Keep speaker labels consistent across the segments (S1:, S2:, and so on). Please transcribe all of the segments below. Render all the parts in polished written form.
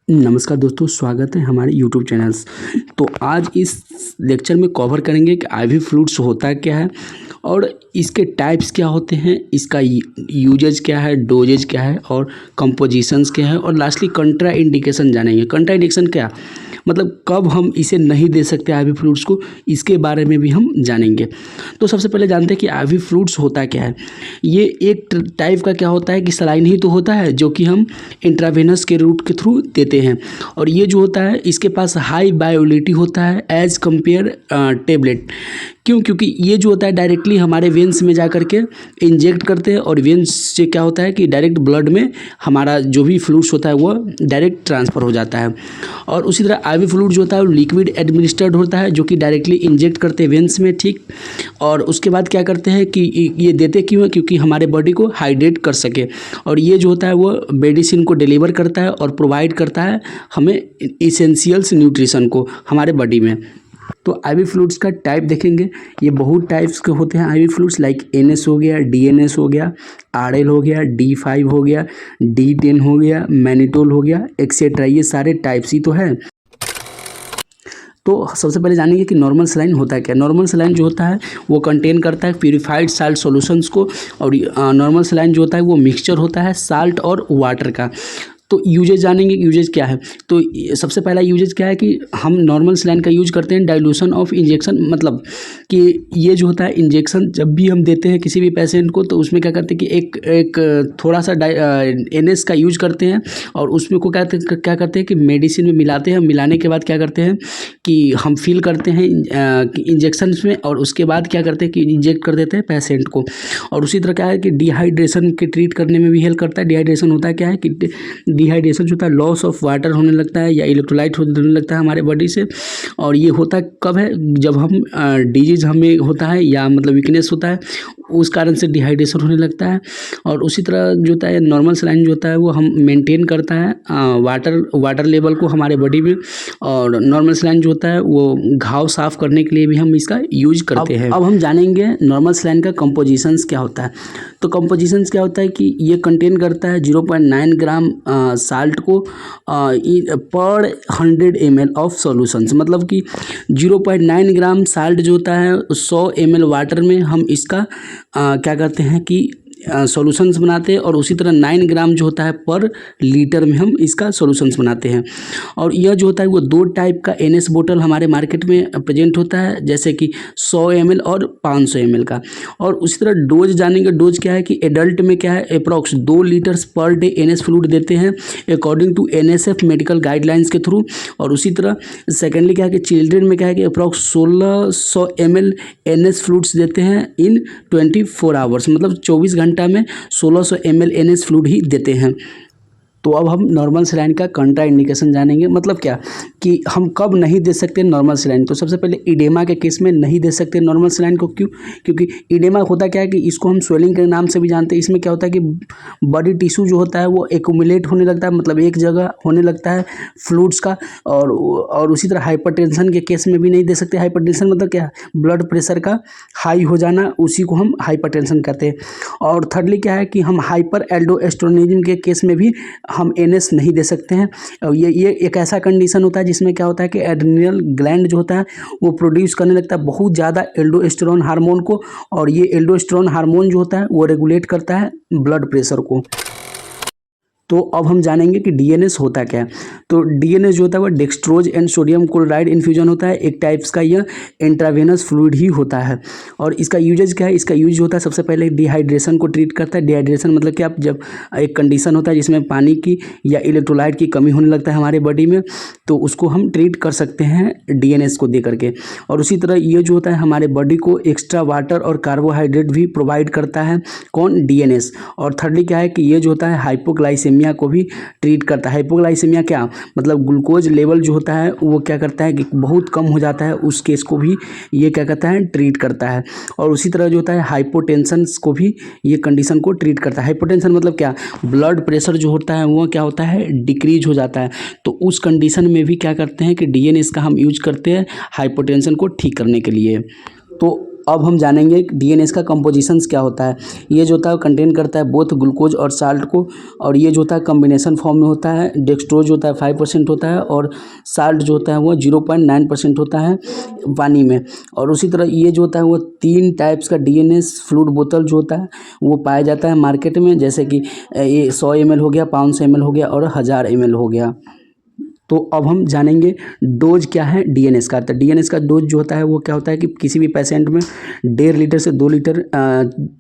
S1: नमस्कार दोस्तों, स्वागत है हमारे यूट्यूब चैनल्स। तो आज इस लेक्चर में कवर करेंगे कि आईवी फ्लूइड्स होता क्या है और इसके टाइप्स क्या होते हैं, इसका यूजेज क्या है, डोजेज क्या है और कंपोजिशंस क्या है और लास्टली कंट्रा इंडिकेशन जानेंगे। कंट्रा इंडिकेशन क्या मतलब कब हम इसे नहीं दे सकते आईवी फ्लूइड्स को, इसके बारे में भी हम जानेंगे। तो सबसे पहले जानते हैं कि आईवी फ्लूइड्स होता क्या है। ये एक टाइप का क्या होता है कि सलाइन ही तो होता है जो कि हम इंट्रावेनस के रूट के थ्रू देते हैं। और ये जो होता है इसके पास हाई बायोलिटी होता है एज कंपेयर टेबलेट। क्यों? क्योंकि ये जो होता है डायरेक्टली हमारे वेंस में जा करके इंजेक्ट करते हैं और वेंस से क्या होता है कि डायरेक्ट ब्लड में हमारा जो भी फ्लूइड्स होता है वो डायरेक्ट ट्रांसफ़र हो जाता है। और उसी तरह आईवी फ्लूइड जो होता है वो लिक्विड एडमिनिस्टर्ड होता है जो कि डायरेक्टली इंजेक्ट करते हैं वेंस में, ठीक। और उसके बाद क्या करते हैं कि ये देते क्यों है? क्योंकि हमारे बॉडी को हाइड्रेट कर सके। और ये जो होता है वो मेडिसिन को डिलीवर करता है और प्रोवाइड करता है हमें इसेंशियल्स न्यूट्रिशन को हमारे बॉडी में। तो आईवी फ्लूइड्स का टाइप देखेंगे, ये बहुत टाइप्स के होते हैं आईवी फ्लूइड्स, लाइक एनएस हो गया, डीएनएस हो गया, आरएल हो गया, डी5 हो गया, डी10 हो गया, मैनिटोल हो गया, एक्सेट्रा। ये सारे टाइप्स ही तो है। तो सबसे पहले जानेंगे कि नॉर्मल सलाइन होता है क्या। नॉर्मल सलाइन जो होता है वो कंटेन करता है प्यूरिफाइड साल्ट सॉल्यूशंस को। और नॉर्मल सलाइन जो होता है वो मिक्सचर होता है साल्ट और वाटर का। तो यूजेज जानेंगे, यूजेज क्या है। तो सबसे पहला यूजेज क्या है कि हम नॉर्मल सलाइन का यूज करते हैं डाइल्यूशन ऑफ इंजेक्शन, मतलब कि ये जो होता है इंजेक्शन जब भी हम देते हैं किसी भी पेशेंट को तो उसमें क्या करते हैं कि एक थोड़ा सा एनएस का यूज करते हैं और उसमें को क्या करते हैं कि मेडिसिन में मिलाते हैं। मिलाने के बाद क्या करते हैं कि हम फिल करते हैं इंजेक्शन में और उसके बाद क्या करते हैं कि इंजेक्ट कर देते हैं पेशेंट को। और उसी तरह क्या है कि डिहाइड्रेशन के ट्रीट करने में भी हेल्प करता है। डिहाइड्रेशन होता है क्या है कि डिहाइड्रेशन जो होता है लॉस ऑफ वाटर होने लगता है या इलेक्ट्रोलाइट होने लगता है हमारे बॉडी से। और ये होता कब है? जब हम डिजीज हमें होता है या मतलब वीकनेस होता है उस कारण से डिहाइड्रेशन होने लगता है। और उसी तरह जो होता है नॉर्मल सलाइन जो होता है वो हम मेंटेन करता है वाटर लेवल को हमारे बॉडी में। और नॉर्मल सलाइन जो होता है वो घाव साफ करने के लिए भी हम इसका यूज करते हैं। अब हम जानेंगे नॉर्मल सलाइन का कंपोजिशंस क्या होता है। तो कंपोजिशंस क्या होता है कि ये कंटेन करता है 0.9 ग्राम साल्ट को पर 100 ml ऑफ सॉल्यूशंस, मतलब कि 0.9 ग्राम साल्ट जो होता है 100 ml वाटर में हम इसका क्या करते हैं कि सॉल्यूशंस बनाते हैं। और उसी तरह 9 ग्राम जो होता है पर लीटर में हम इसका सॉल्यूशंस बनाते हैं। और यह जो होता है वो 2 टाइप का एनएस बोतल हमारे मार्केट में प्रेजेंट होता है, जैसे कि 100 ml और 500 ml का। और उसी तरह डोज जानेंगे। डोज क्या है कि एडल्ट में क्या है approx 2 litres per day NS fluid देते हैं according to NSF medical guidelines के थ्रू। और उसी तरह सेकेंडली क्या है कि चिल्ड्रेन में क्या है कि अप्रॉक्स 1600 ml एनएस फ्लूइड्स देते हैं इन 24 आवर्स, मतलब 24 घंटा में 1600 ml एनएस फ्लूइड ही देते हैं। तो अब हम नॉर्मल सलाइन का कंट्रा इंडिकेशन जानेंगे। मतलब क्या कि हम कब नहीं दे सकते नॉर्मल सलाइन। तो सबसे पहले इडेमा के केस में नहीं दे सकते नॉर्मल सलाइन को। क्यों? क्योंकि इडेमा होता क्या है कि इसको हम स्वेलिंग के नाम से भी जानते हैं। इसमें क्या होता है कि बॉडी टिश्यू जो होता है वो एक्यूमुलेट होने लगता है, मतलब एक जगह होने लगता है फ्लूइड्स का। और उसी तरह हाइपरटेंशन के केस में भी नहीं दे सकते। हाइपरटेंशन मतलब क्या? ब्लड प्रेशर का हाई हो जाना, उसी को हम हाइपरटेंशन कहते हैं। और थर्डली क्या है कि हम हाइपर एल्डोस्टेरोनिज्म के केस में भी हम एनएस नहीं दे सकते हैं। और ये एक ऐसा कंडीशन होता है जिसमें क्या होता है कि एड्रिनल ग्लैंड जो होता है वो प्रोड्यूस करने लगता है बहुत ज़्यादा एल्डोस्टेरोन हार्मोन को। और ये एल्डोस्टेरोन हार्मोन जो होता है वो रेगुलेट करता है ब्लड प्रेशर को। तो अब हम जानेंगे कि डीएनएस होता क्या है। तो डीएनएस जो होता है वो dextrose and sodium chloride infusion होता है। एक टाइप्स का यह इंट्रावेनस फ्लूइड ही होता है। और इसका यूजेज क्या है? इसका यूज होता है सबसे पहले डिहाइड्रेशन को ट्रीट करता है। डिहाइड्रेशन मतलब कि आप जब एक कंडीशन होता है जिसमें पानी की या इलेक्ट्रोलाइट की कमी होने लगता है हमारे बॉडी में, तो उसको हम ट्रीट कर सकते हैं डीएनएस को दे करके। और उसी तरह ये जो होता है हमारे बॉडी को एक्स्ट्रा वाटर और कार्बोहाइड्रेट भी प्रोवाइड करता है। कौन? डीएनएस। और थर्डली क्या है कि ये जो होता है हाइपोग्लाइसेमिया को भी ट्रीट करता है। हाइपोग्लाइसेमिया क्या मतलब? ग्लूकोज लेवल जो होता है वो क्या करता है कि बहुत कम हो जाता है, उस केस को भी ये क्या करता है? ट्रीट करता है। और उसी तरह जो होता है हाइपोटेंशन को भी ये कंडीशन को ट्रीट करता है। हाइपोटेंशन मतलब क्या? ब्लड प्रेशर जो होता है वो क्या होता है? डिक्रीज हो जाता है। तो उस कंडीशन में भी क्या करते हैं कि डीएनएस का हम यूज करते हैं हाइपोटेंशन को ठीक करने के लिए। तो अब हम जानेंगे डीएनएस का कंपोजिशंस क्या होता है। ये जो होता है कंटेन करता है बोथ ग्लूकोज और साल्ट को, और ये जो होता है कम्बिनेशन फॉर्म में होता है। डेक्सट्रोज होता है 5% होता है, और साल्ट जो होता है वो 0.9% होता है पानी में। और उसी तरह ये जो होता है वो 3 टाइप्स का डीएनएस फ्लूइड बोतल जो होता है वो पाया जाता है मार्केट में, जैसे कि ये 100 ml हो गया, 500 ml हो गया और 1000 ml हो गया। तो अब हम जानेंगे डोज क्या है डीएनएस का। तो डीएनएस का डोज जो होता है वो क्या होता है कि किसी भी पेशेंट में 1.5 लीटर से 2 लीटर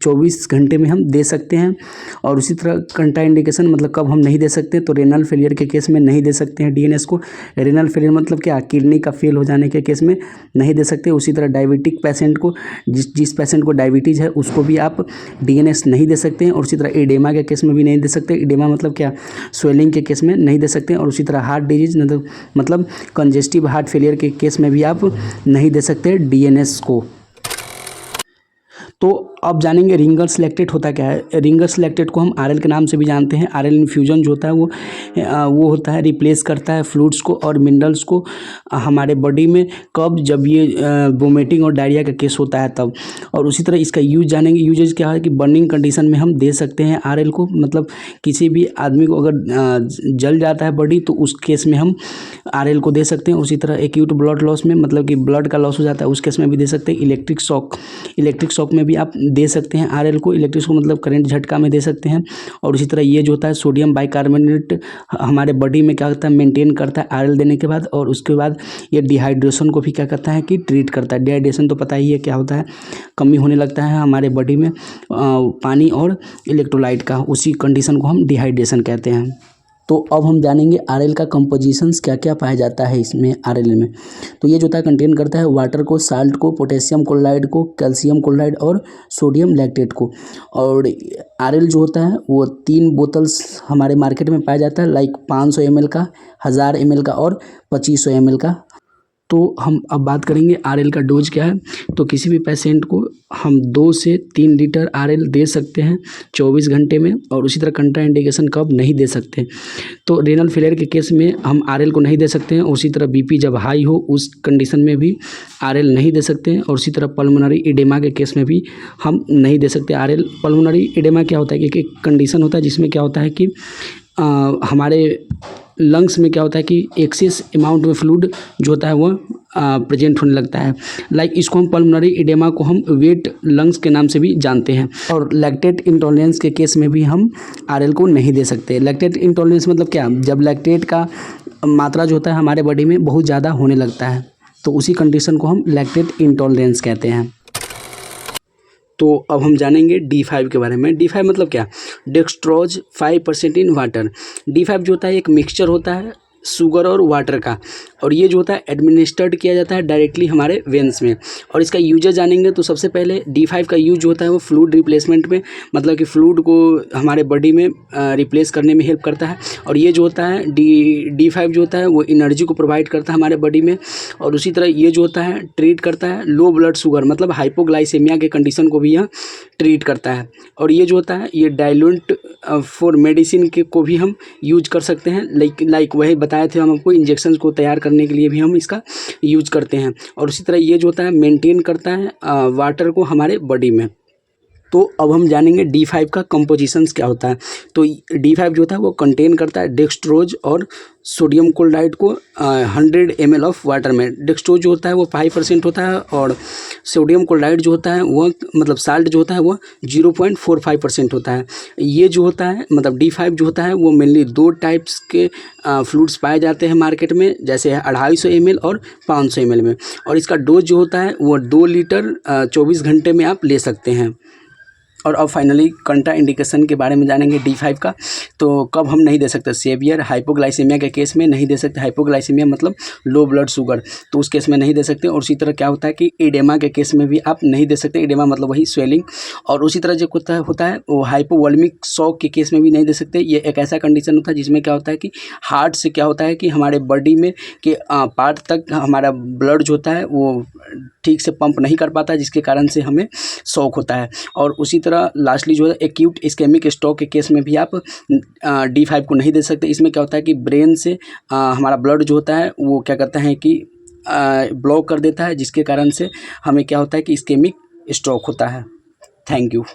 S1: 24 घंटे में हम दे सकते हैं। और उसी तरह कंट्राइंडिकेशन मतलब कब हम नहीं दे सकते, तो रेनल फेलियर के केस में नहीं दे सकते हैं डीएनएस को। रेनल फेलियर मतलब क्या, किडनी का फेल हो जाने के केस में नहीं दे सकते। उसी तरह डायबिटिक पेशेंट को, जिस पेशेंट को डायबिटीज़ है उसको भी आप डीएनएस नहीं दे सकते हैं। और उसी तरह एडेमा के केस में भी नहीं दे सकते। एडेमा मतलब क्या, स्वेलिंग के केस में नहीं दे सकते हैं। और उसी तरह हार्ट डिजीज मतलब कंजेस्टिव हार्ट फेलियर के केस में भी आप नहीं दे सकते डीएनएस को। तो अब जानेंगे रिंगर्स लैक्टेट होता क्या है। रिंगर्स लैक्टेट को हम आरएल के नाम से भी जानते हैं। आरएल इन्फ्यूजन जो होता है वो होता है रिप्लेस करता है फ्लूइड्स को और मिनरल्स को हमारे बॉडी में, कब, जब ये वोमिटिंग और डायरिया का केस होता है तब। और उसी तरह इसका यूज जानेंगे। यूजेज क्या है कि बर्निंग कंडीशन में हम दे सकते हैं आरएल को, मतलब किसी भी आदमी को अगर जल जाता है बॉडी तो उस केस में हम आरएल को दे सकते हैं। उसी तरह एक्यूट ब्लड लॉस में, मतलब कि ब्लड का लॉस हो जाता है, उस केस में भी दे सकते हैं। इलेक्ट्रिक शॉक में भी आप दे सकते हैं आरएल को। इलेक्ट्रिक शॉक मतलब करंट झटका में दे सकते हैं। और उसी तरह ये जो होता है सोडियम बाइकार्बोनेट हमारे बॉडी में क्या करता है, मेंटेन करता है आरएल देने के बाद। और उसके बाद ये डिहाइड्रेशन को भी क्या करता है कि ट्रीट करता है। डिहाइड्रेशन तो पता ही है क्या होता है, कमी होने लगता है हमारे बॉडी में पानी और इलेक्ट्रोलाइट का, उसी कंडीशन को हम डिहाइड्रेशन कहते हैं। तो अब हम जानेंगे आरएल का कंपोजिशंस क्या क्या पाया जाता है इसमें आरएल में। तो ये जो होता है कंटेन करता है वाटर को, साल्ट को, पोटेशियम क्लोराइड को, कैल्शियम क्लोराइड और सोडियम लैक्टेट को। और आरएल जो होता है वो 3 बोतल्स हमारे मार्केट में पाया जाता है, लाइक 500 ml का, 1000 ml का और 2500 ml का। तो हम अब बात करेंगे आरएल का डोज क्या है। तो किसी भी पेशेंट को हम 2 से 3 लीटर आरएल दे सकते हैं 24 घंटे में। और उसी तरह कंट्राइंडिकेशन कब नहीं दे सकते, तो रेनल फेलियर के केस में हम आरएल को नहीं दे सकते हैं। उसी तरह बीपी जब हाई हो उस कंडीशन में भी आरएल नहीं दे सकते हैं। और उसी तरह पल्मोनरी एडेमा के केस में भी हम नहीं दे सकते आरएल। पल्मोनरी एडेमा क्या होता है कि एक कंडीशन होता है जिसमें क्या होता है कि हमारे लंग्स में क्या होता है कि एक्सेस अमाउंट में फ्लूइड जो होता है वो प्रेजेंट होने लगता है। लाइक इसको हम पल्मोनरी एडेमा को हम वेट लंग्स के नाम से भी जानते हैं। और लैक्टेट इंटॉलरेंस के केस में भी हम आरएल को नहीं दे सकते। लैक्टेट इंटॉलरेंस मतलब क्या, जब लैक्टेट का मात्रा जो होता है हमारे बॉडी में बहुत ज़्यादा होने लगता है तो उसी कंडीशन को हम लैक्टेट इंटॉलरेंस कहते हैं। तो अब हम जानेंगे D5 के बारे में। D5 मतलब क्या, डेक्सट्रोज 5% इन वाटर। D5 जो होता है एक मिक्सचर होता है शुगर और वाटर का, और ये जो होता है एडमिनिस्टर्ड किया जाता है डायरेक्टली हमारे वेंस में। और इसका यूजेस जानेंगे तो सबसे पहले D5 का यूज होता है वो फ्लूइड रिप्लेसमेंट में, मतलब कि फ्लूइड को हमारे बॉडी में रिप्लेस करने में हेल्प करता है। और ये जो होता है D5 जो होता है वो एनर्जी को प्रोवाइड करता है हमारे बॉडी में। और उसी तरह ये जो होता है ट्रीट करता है लो ब्लड शुगर, मतलब हाइपोग्लाइसेमिया के कंडीशन को भी यह ट्रीट करता है। और ये जो होता है ये डाइल्यूट फॉर मेडिसिन के को भी हम यूज कर सकते हैं। लाइक वही बताए थे हम आपको, इंजेक्शन को तैयार करने के लिए भी हम इसका यूज करते हैं। और उसी तरह ये जो होता है मेंटेन करता है वाटर को हमारे बॉडी में। तो अब हम जानेंगे D5 का कंपोजिशंस क्या होता है। तो D5 जो होता है वो कंटेन करता है डेक्सट्रोज और सोडियम क्लोराइड को 100 ml ऑफ वाटर में। डेक्सट्रोज जो होता है वो 5% होता है, और सोडियम क्लोराइड जो होता है वो मतलब साल्ट जो होता है वो 0.45% होता है। ये जो होता है मतलब D5 जो होता है वो मेनली 2 टाइप्स के फ्लूइड्स पाए जाते हैं मार्केट में, जैसे 250 ml और 500 ml में। और इसका डोज जो होता है वो 2 लीटर 24 घंटे में आप ले सकते हैं। और अब फाइनली कंट्रा इंडिकेशन के बारे में जानेंगे D5 का। तो कब हम नहीं दे सकते, सेवियर हाइपोग्लाइसेमिया के केस में नहीं दे सकते। हाइपोग्लाइसेमिया मतलब लो ब्लड शुगर, तो उस केस में नहीं दे सकते। और उसी तरह क्या होता है कि एडेमा के केस में भी आप नहीं दे सकते। एडेमा मतलब वही स्वेलिंग। और उसी तरह जो होता है वो हाइपोवॉल्मिक शॉक के केस में भी नहीं दे सकते। ये एक ऐसा कंडीशन होता है जिसमें क्या होता है कि हार्ट से क्या होता है कि हमारे बॉडी में के पार्ट तक हमारा ब्लड जो होता है वो ठीक से पंप नहीं कर पाता, जिसके कारण से हमें शॉक होता है। और उसी तरह लास्टली जो है एक्यूट इस्केमिक स्ट्रोक के केस में भी आप D5 को नहीं दे सकते। इसमें क्या होता है कि ब्रेन से हमारा ब्लड जो होता है वो क्या करता है कि ब्लॉक कर देता है, जिसके कारण से हमें क्या होता है कि इस्केमिक स्ट्रोक होता है। Thank you.